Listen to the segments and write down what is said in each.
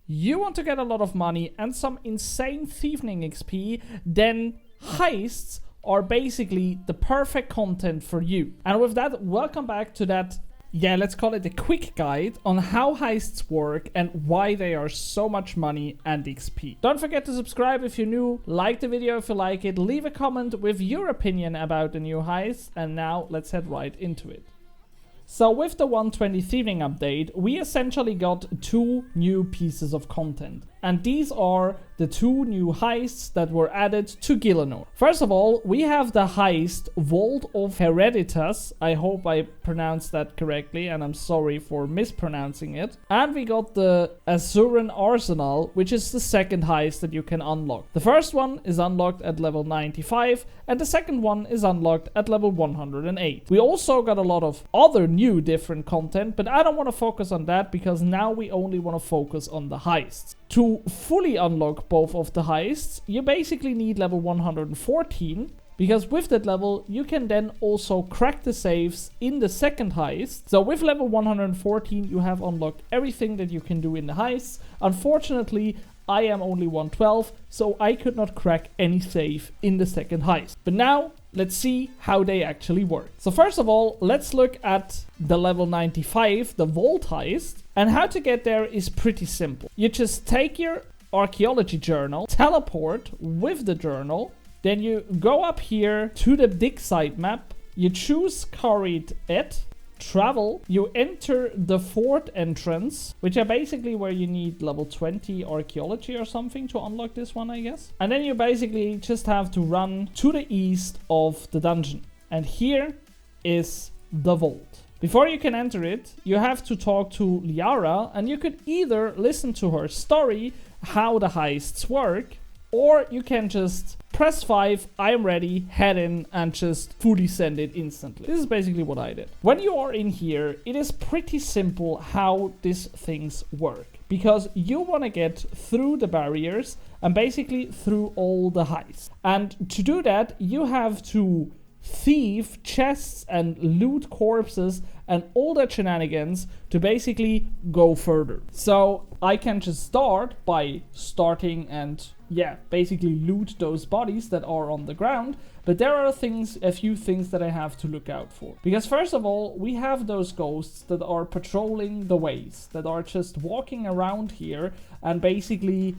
you want to get a lot of money and some insane thieving XP, then heists are basically the perfect content for you. And with that, welcome back to that, let's call it a quick guide on how heists work and why they are so much money and XP. Don't forget to subscribe if you're new, like the video if you like it, leave a comment with your opinion about the new heist, and now let's head right into it. So with the 120 thieving update, we essentially got 2 new pieces of content. And these are the 2 new heists that were added to Gillinor. First of all, we have the heist Vault of Hereditas. I hope I pronounced that correctly, and I'm sorry for mispronouncing it. And we got the Azuran Arsenal, which is the second heist that you can unlock. The first one is unlocked at level 95, and the second one is unlocked at level 108. We also got a lot of other new different content, but I don't want to focus on that because now we only want to focus on the heists. To fully unlock both of the heists, you basically need level 114, because with that level you can then also crack the safes in the second heist. So with level 114 you have unlocked everything that you can do in the heists. Unfortunately, I am only 112, so I could not crack any safe in the second heist. But now, let's see how they actually work. So first of all, let's look at the level 95, the Vault heist. And how to get there is pretty simple. You just take your archaeology journal, teleport with the journal, then you go up here to the dig site map, you choose Carried Et, travel, you enter the fort entrance, which are basically where you need level 20 archaeology or something to unlock this one, I guess. And then you basically just have to run to the east of the dungeon. And here is the vault. Before you can enter it, you have to talk to Liara, and you could either listen to her story, how the heists work, or you can just press 5, I'm ready, head in, and just fully send it instantly. This is basically what I did. When you are in here, it is pretty simple how these things work, because you want to get through the barriers and basically through all the heists. And to do that, you have to thieve chests and loot corpses and all that shenanigans to basically go further. So I can just start by starting and basically loot those bodies that are on the ground. But there are a few things that I have to look out for. Because first of all, we have those ghosts that are patrolling the ways, that are just walking around here and basically,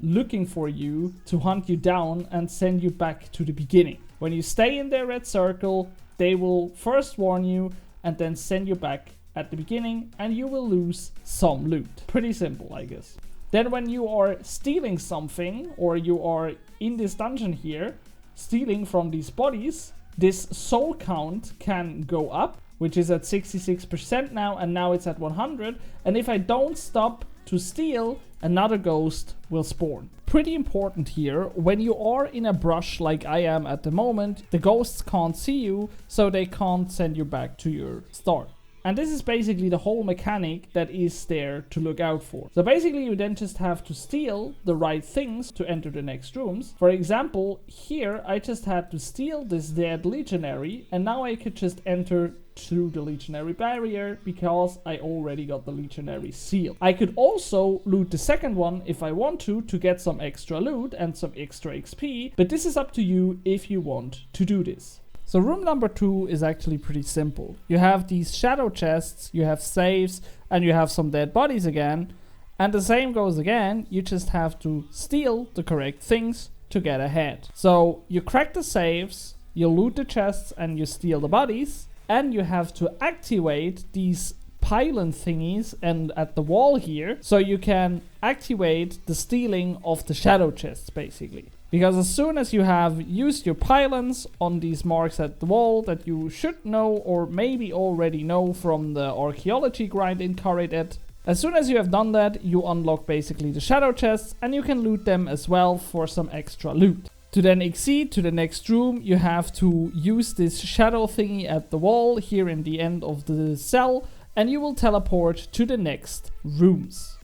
looking for you to hunt you down and send you back to the beginning. When you stay in their red circle, they will first warn you and then send you back at the beginning, and you will lose some loot. Pretty simple, I guess. Then when you are stealing something, or you are in this dungeon here, stealing from these bodies, this soul count can go up, which is at 66% now, and now it's at 100. And if I don't stop to steal, another ghost will spawn. Pretty important here, when you are in a brush like I am at the moment, the ghosts can't see you, so they can't send you back to your start. And this is basically the whole mechanic that is there to look out for. So basically you then just have to steal the right things to enter the next rooms. For example, here I just had to steal this dead legionary, and now I could just enter through the legionary barrier because I already got the legionary seal. I could also loot the second one if I want to get some extra loot and some extra XP, but this is up to you if you want to do this. So room number 2 is actually pretty simple. You have these shadow chests, you have saves, and you have some dead bodies again. And the same goes again, you just have to steal the correct things to get ahead. So you crack the saves, you loot the chests, and you steal the bodies. And you have to activate these pylon thingies and at the wall here, so you can activate the stealing of the shadow chests basically. Because as soon as you have used your pylons on these marks at the wall that you should know or maybe already know from the archaeology grind in Carried, as soon as you have done that, you unlock basically the shadow chests, and you can loot them as well for some extra loot. To then exceed to the next room, you have to use this shadow thingy at the wall here in the end of the cell, and you will teleport to the next rooms.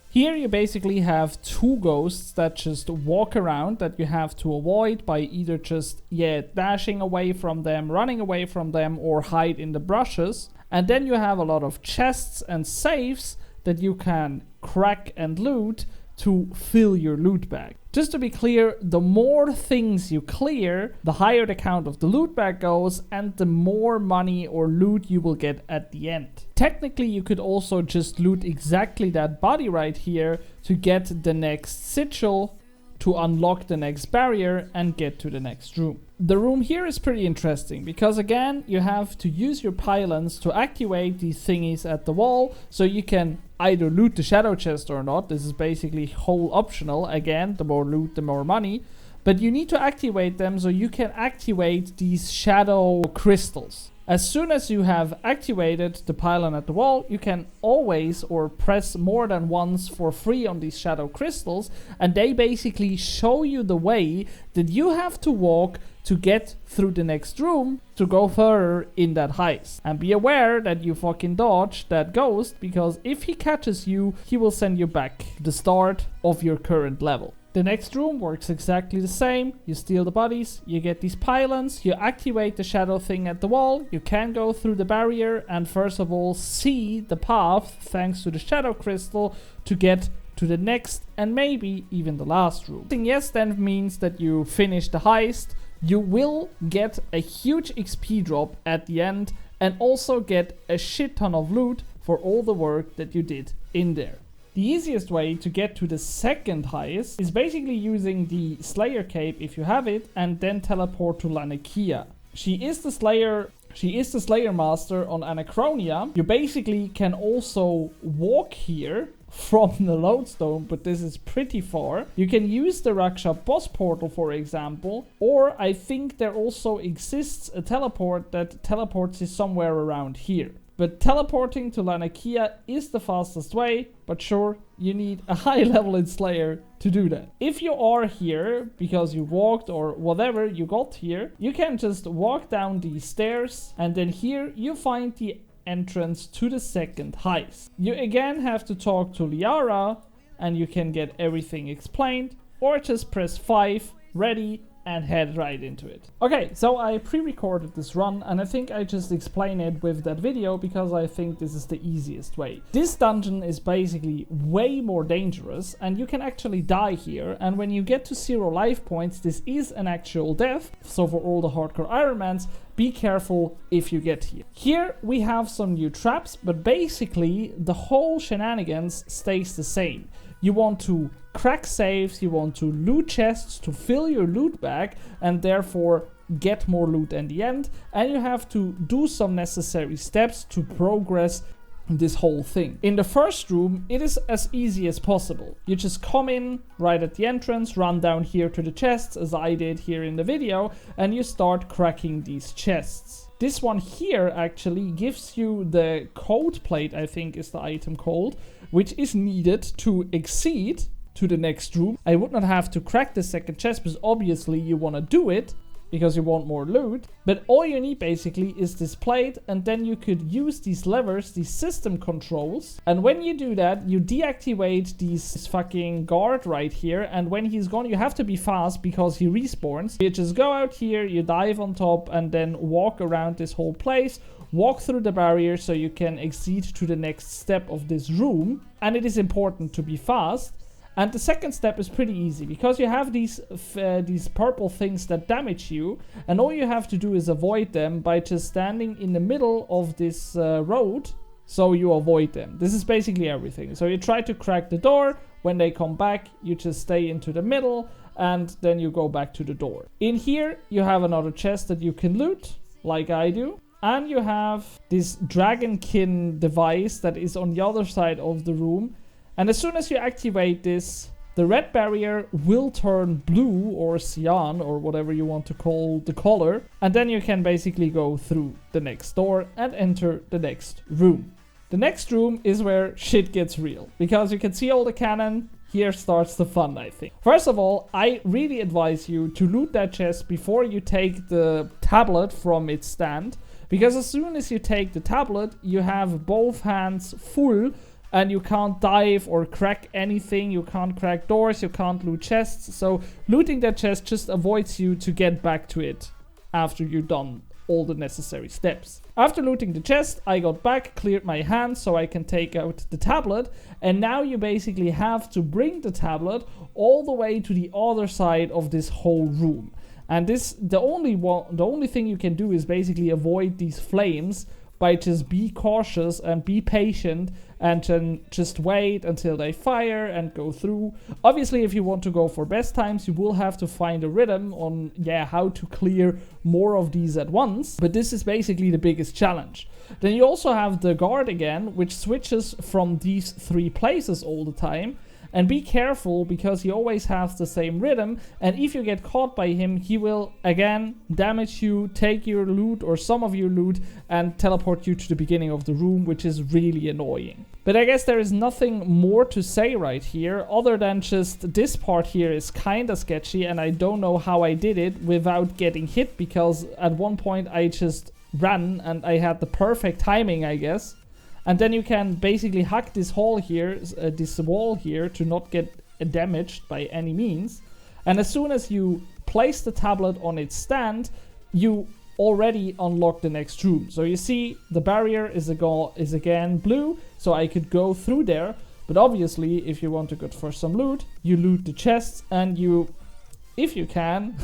Here you basically have 2 ghosts that just walk around that you have to avoid by either just dashing away from them, running away from them, or hide in the brushes. And then you have a lot of chests and safes that you can crack and loot to fill your loot bag. Just to be clear, the more things you clear, the higher the count of the loot bag goes and the more money or loot you will get at the end. Technically, you could also just loot exactly that body right here to get the next sigil, to unlock the next barrier and get to the next room. The room here is pretty interesting because again, you have to use your pylons to activate these thingies at the wall, so you can either loot the shadow chest or not. This is basically whole optional. Again, the more loot, the more money. But you need to activate them so you can activate these shadow crystals. As soon as you have activated the pylon at the wall, you can always or press more than once for free on these shadow crystals, and they basically show you the way that you have to walk to get through the next room to go further in that heist. And be aware that you fucking dodge that ghost, because if he catches you, he will send you back to the start of your current level. The next room works exactly the same. You steal the bodies, you get these pylons, you activate the shadow thing at the wall, you can go through the barrier and first of all see the path thanks to the shadow crystal to get to the next and maybe even the last room. Yes, then means that you finish the heist. You will get a huge XP drop at the end and also get a shit ton of loot for all the work that you did in there. The easiest way to get to the second heist is basically using the Slayer cape if you have it and then teleport to Lanikia. She is the Slayer master on Anachronia. You basically can also walk here from the lodestone, but this is pretty far. You can use the Raksha boss portal, for example, or I think there also exists a teleport that teleports you somewhere around here. But teleporting to Lanikia is the fastest way, but sure, you need a high level in Slayer to do that. If you are here because you walked or whatever you got here, you can just walk down these stairs and then here you find the entrance to the second heist. You again have to talk to Liara and you can get everything explained, or just press 5, ready, and head right into it. Okay, so I pre-recorded this run and I think I just explain it with that video because I think this is the easiest way. This dungeon is basically way more dangerous and you can actually die here, and when you get to 0 life points, this is an actual death. So for all the hardcore Ironmans, be careful if you get here. Here we have some new traps, but basically the whole shenanigans stays the same. You want to crack safes, you want to loot chests to fill your loot bag and therefore get more loot in the end, and you have to do some necessary steps to progress this whole thing. In the first room, it is as easy as possible. You just come in right at the entrance, run down here to the chests as I did here in the video, and you start cracking these chests. This one here actually gives you the code plate, I think is the item called, which is needed to exceed to the next room. I would not have to crack the second chest because obviously you want to do it because you want more loot, but all you need basically is this plate, and then you could use these levers, these system controls, and when you do that you deactivate this fucking guard right here, and when he's gone you have to be fast because he respawns. You just go out here, you dive on top and then walk around this whole place, walk through the barrier so you can exceed to the next step of this room, and it is important to be fast. And the second step is pretty easy because you have these purple things that damage you, and all you have to do is avoid them by just standing in the middle of this road, so you avoid them. This is basically everything. So you try to crack the door, when they come back you just stay into the middle and then you go back to the door. In here you have another chest that you can loot, like I do. And you have this dragonkin device that is on the other side of the room. And as soon as you activate this, the red barrier will turn blue or cyan or whatever you want to call the color. And then you can basically go through the next door and enter the next room. The next room is where shit gets real, because you can see all the cannon. Here starts the fun, I think. First of all, I really advise you to loot that chest before you take the tablet from its stand. Because as soon as you take the tablet, you have both hands full and you can't dive or crack anything. You can't crack doors, you can't loot chests. So looting that chest just avoids you to get back to it after you're done all the necessary steps. After looting the chest, I got back, cleared my hand so I can take out the tablet, and now you basically have to bring the tablet all the way to the other side of this whole room. And the only thing you can do is basically avoid these flames by just be cautious and be patient and then just wait until they fire and go through. Obviously, if you want to go for best times, you will have to find a rhythm on how to clear more of these at once. But this is basically the biggest challenge. Then you also have the guard again, which switches from these 3 places all the time. And be careful, because he always has the same rhythm, and if you get caught by him, he will again damage you, take your loot or some of your loot, and teleport you to the beginning of the room, which is really annoying. But I guess there is nothing more to say right here, other than just this part here is kinda sketchy, and I don't know how I did it without getting hit, because at one point I just ran and I had the perfect timing, I guess. And then you can basically hack this wall here to not get damaged by any means. And as soon as you place the tablet on its stand, you already unlock the next room. So you see the barrier is again blue, so I could go through there. But obviously, if you want to go for some loot, you loot the chests, and you, if you can,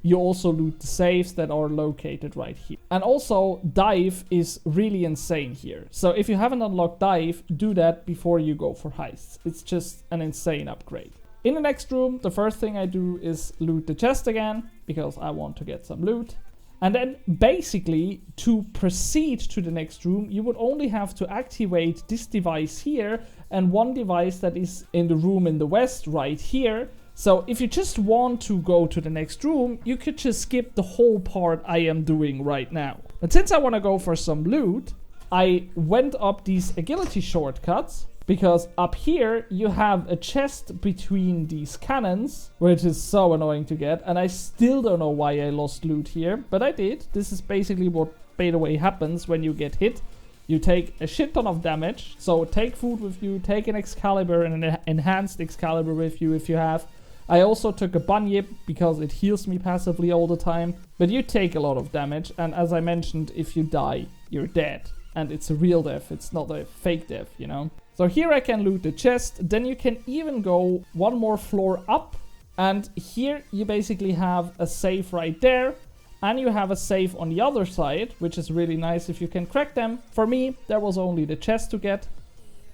you also loot the safes that are located right here. And also, dive is really insane here. So if you haven't unlocked dive, do that before you go for heists. It's just an insane upgrade. In the next room, the first thing I do is loot the chest again, because I want to get some loot. And then basically, to proceed to the next room, you would only have to activate this device here and one device that is in the room in the west right here. So if you just want to go to the next room, you could just skip the whole part I am doing right now. But since I want to go for some loot, I went up these agility shortcuts, because up here you have a chest between these cannons, which is so annoying to get, and I still don't know why I lost loot here, but I did. This is basically what, by the way, happens when you get hit. You take a shit ton of damage, so take food with you, take an Excalibur and an enhanced Excalibur with you if you have. I also took a Bunyip because it heals me passively all the time. But you take a lot of damage, and as I mentioned, if you die, you're dead. And it's a real death, it's not a fake death, you know? So here I can loot the chest, then you can even go one more floor up. And here you basically have a safe right there. And you have a safe on the other side, which is really nice if you can crack them. For me, there was only the chest to get.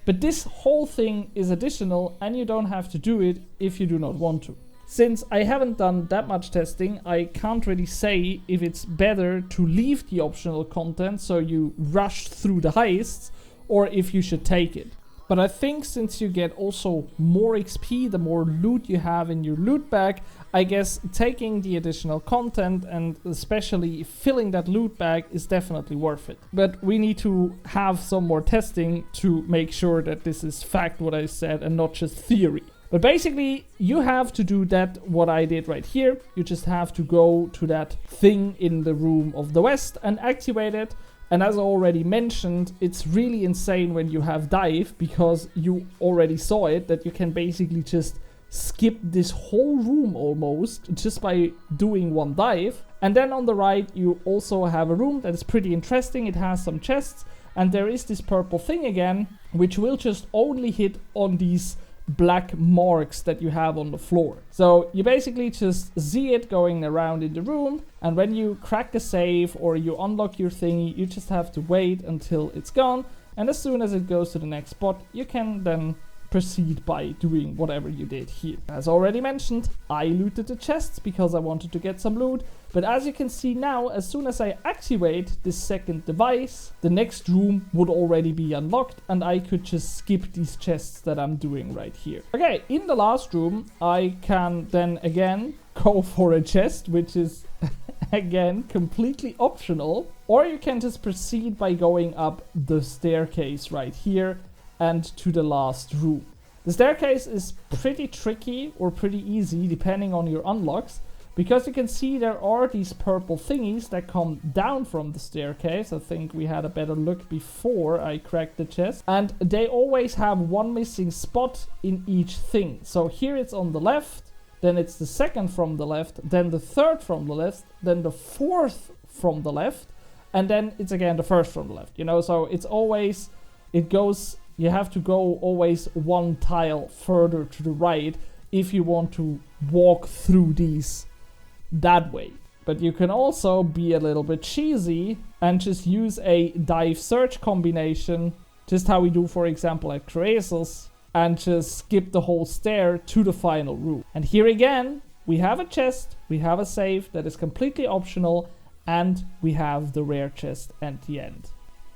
But this whole thing is additional, and you don't have to do it if you do not want to. Since I haven't done that much testing, I can't really say if it's better to leave the optional content so you rush through the heists, or if you should take it. But I think since you get also more XP the more loot you have in your loot bag, I guess taking the additional content and especially filling that loot bag is definitely worth it. But we need to have some more testing to make sure that this is fact what I said and not just theory. But basically you have to do that what I did right here. You just have to go to that thing in the room of the west and activate it. And as I already mentioned, it's really insane when you have dive, because you already saw it, that you can basically just skip this whole room almost just by doing one dive. And then on the right, you also have a room that is pretty interesting. It has some chests, and there is this purple thing again, which will just only hit on these black marks that you have on the floor. So you basically just see it going around in the room, and when you crack a save or you unlock your thingy, you just have to wait until it's gone, and as soon as it goes to the next spot, you can then proceed by doing whatever you did here. As already mentioned, I looted the chests because I wanted to get some loot, but as you can see now, as soon as I activate this second device, the next room would already be unlocked, and I could just skip these chests that I'm doing right here. Okay, in the last room, I can then again go for a chest, which is again completely optional, or you can just proceed by going up the staircase right here and to the last room. The staircase is pretty tricky or pretty easy depending on your unlocks, because you can see there are these purple thingies that come down from the staircase. I think we had a better look before I cracked the chest, and they always have one missing spot in each thing. So here it's on the left, then it's the second from the left, then the third from the left, then the fourth from the left, and then it's again the first from the left, you know, so it's always, it goes, you have to go always one tile further to the right if you want to walk through these that way. But you can also be a little bit cheesy and just use a dive search combination, just how we do, for example, at Croesus, and just skip the whole stair to the final room. And here again, we have a chest, we have a save that is completely optional, and we have the rare chest at the end.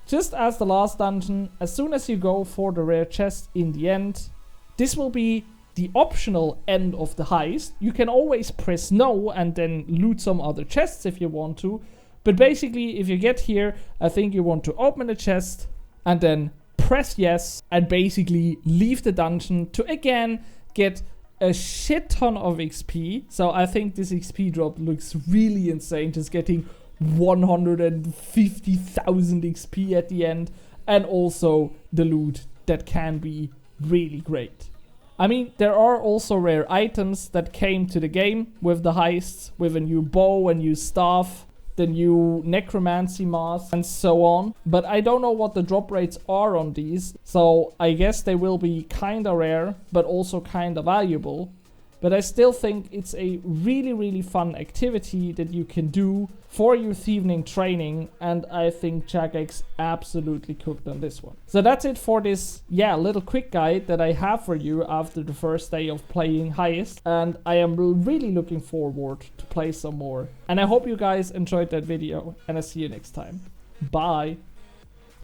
Just as the last dungeon, as soon as you go for the rare chest in the end, this will be the optional end of the heist. You can always press no and then loot some other chests if you want to. But basically, if you get here, I think you want to open the chest and then press yes and basically leave the dungeon to again get a shit ton of XP. So I think this XP drop looks really insane, just getting 150,000 XP at the end, and also the loot that can be really great. I mean, there are also rare items that came to the game with the heists, with a new bow, a new staff, the new necromancy mask, and so on. But I don't know what the drop rates are on these, so I guess they will be kinda rare, but also kinda valuable. But I still think it's a really, really fun activity that you can do for your evening training, and I think Jagex absolutely cooked on this one. So that's it for this, little quick guide that I have for you after the first day of playing Heist, and I am really looking forward to play some more. And I hope you guys enjoyed that video, and I'll see you next time. Bye!